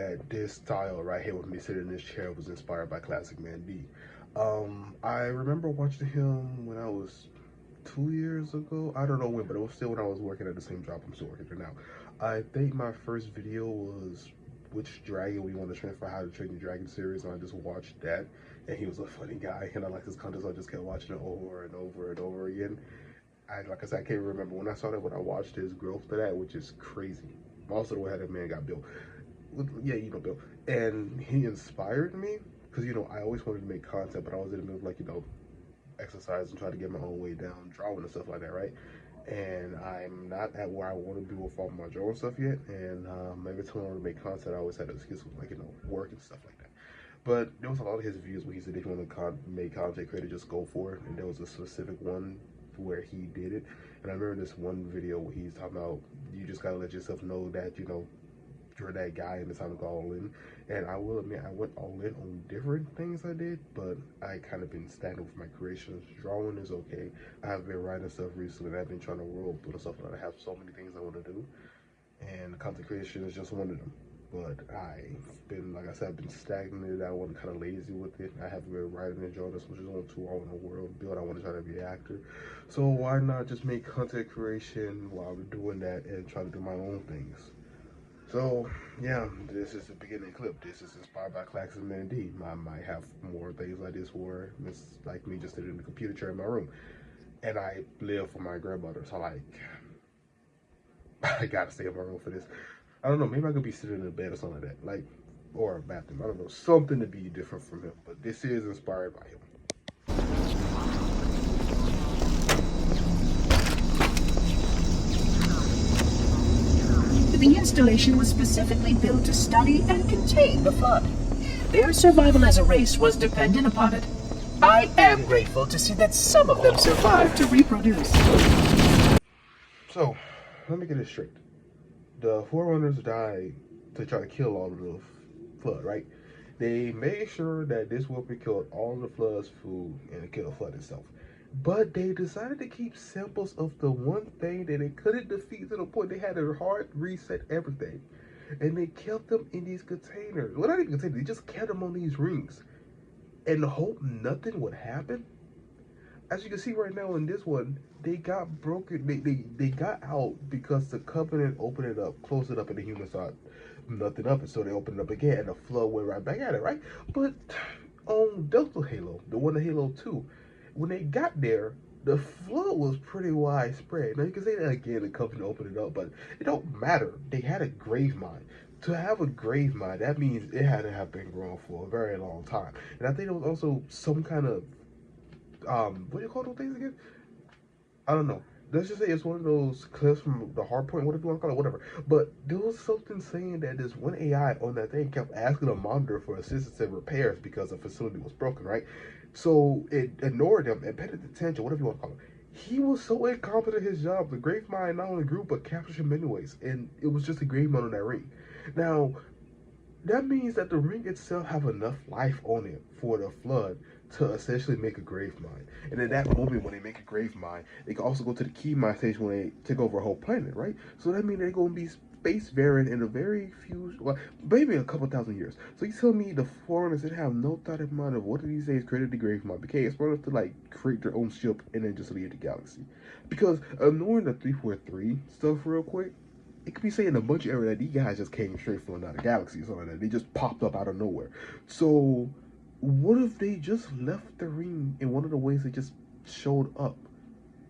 that this style right here with me sitting in this chair was inspired by Classic Man D. I remember watching him when I was 2 years ago. I don't know when, but it was still when I was working at the same job I'm still working there now. I think my first video was which dragon we want to train for How to Train Your Dragon series, and I just watched that, and he was a funny guy, and I liked his content, so I just kept watching it over and over and over again. Like I said, I can't remember when I saw that, when I watched his growth to that, which is crazy. Also, the way how that man got built. Yeah, you know, Bill. And he inspired me because, I always wanted to make content, but I was in the middle of, like, exercise and trying to get my own way down, drawing and stuff like that, right? And I'm not at where I want to be with all my drawing stuff yet. And every time I want to make content, I always had an excuse with, like, work and stuff like that. But there was a lot of his videos where he said if you want to make content creator, just go for it. And there was a specific one where he did it. And I remember this one video where he's talking about you just gotta let yourself know that you're that guy and it's time to go all in. And I will admit I went all in on different things I did, but I kind of been stagnant with my creations. Drawing is okay. I have been writing stuff recently and I've been trying to world build stuff, and I have so many things I want to do, and content creation is just one of them. But I've been, like I said, I've been stagnant. I was kind of lazy with it. I haven't been writing and drawing as much as I want to. I want to world build. I want to try to be an actor. So why not just make content creation while we're doing that and try to do my own things? So yeah, this is the beginning clip. This is inspired by Classic Man D. I might have more things like this where it's like me just sitting in the computer chair in my room. And I live with my grandmother, so I gotta stay in my room for this. I don't know, maybe I could be sitting in a bed or something like that, or a bathroom. I don't know, something to be different from him. But this is inspired by him. The installation was specifically built to study and contain the flood. Their survival as a race was dependent upon it. I am grateful to see that some of them survived to reproduce. So, let me get this straight. The Forerunners died to try to kill all of the flood, right? They made sure that this weapon killed all of the flood's food and it killed the flood itself. But they decided to keep samples of the one thing that they couldn't defeat to the point they had to hard reset everything. And they kept them in these containers. Well, not even containers, they just kept them on these rings. And hope nothing would happen. As you can see right now in this one, they got broken. They got out because the Covenant opened it up, closed it up, and the humans saw nothing of it. So they opened it up again, and the flood went right back at it, right? But on Delta Halo, the one in Halo 2, when they got there, the flood was pretty widespread. Now you can say that again, the Covenant opened it up, but it don't matter. They had a grave mine. To have a grave mine, that means it had to have been growing for a very long time. And I think there was also some kind of what do you call those things again? I don't know. Let's just say it's one of those clips from the hard point, whatever you want to call it, whatever. But there was something saying that this one AI on that thing kept asking the monitor for assistance in repairs because the facility was broken, right? So it ignored him and paid attention, whatever you want to call it. He was so incompetent at his job. The grave mine not only grew but captured him anyways, and it was just a grave mine on that ring. Now, that means that the ring itself have enough life on it for the flood to essentially make a grave mine. And in that moment when they make a grave mine, they can also go to the key mine station when they take over a whole planet, right? So that means they're going to be space variant in a very few, well, maybe a couple thousand years. So you tell me the foreigners didn't have no thought in mind of what did these days created the grave mine, became smart enough to like create their own ship and then just leave the galaxy. Because ignoring the 343 stuff real quick, it could be saying a bunch of areas that these guys just came straight from another galaxy or something like that. They just popped up out of nowhere. So what if they just left the ring in one of the ways they just showed up?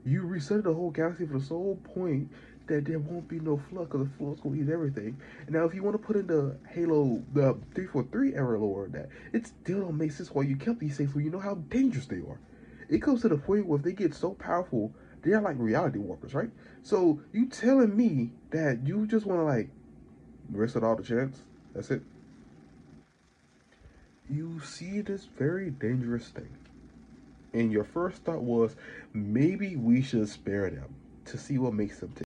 You reset the whole galaxy for the sole point that there won't be no flood because the flood's going to eat everything. And now if you want to put in the Halo, the 343 error lore, that it still don't make sense why you kept these things when you know how dangerous they are. It comes to the point where if they get so powerful, they're like reality warpers, right? So you telling me that you just want to like risk it all the chance? That's it. You see this very dangerous thing, and your first thought was maybe we should spare them to see what makes them tick.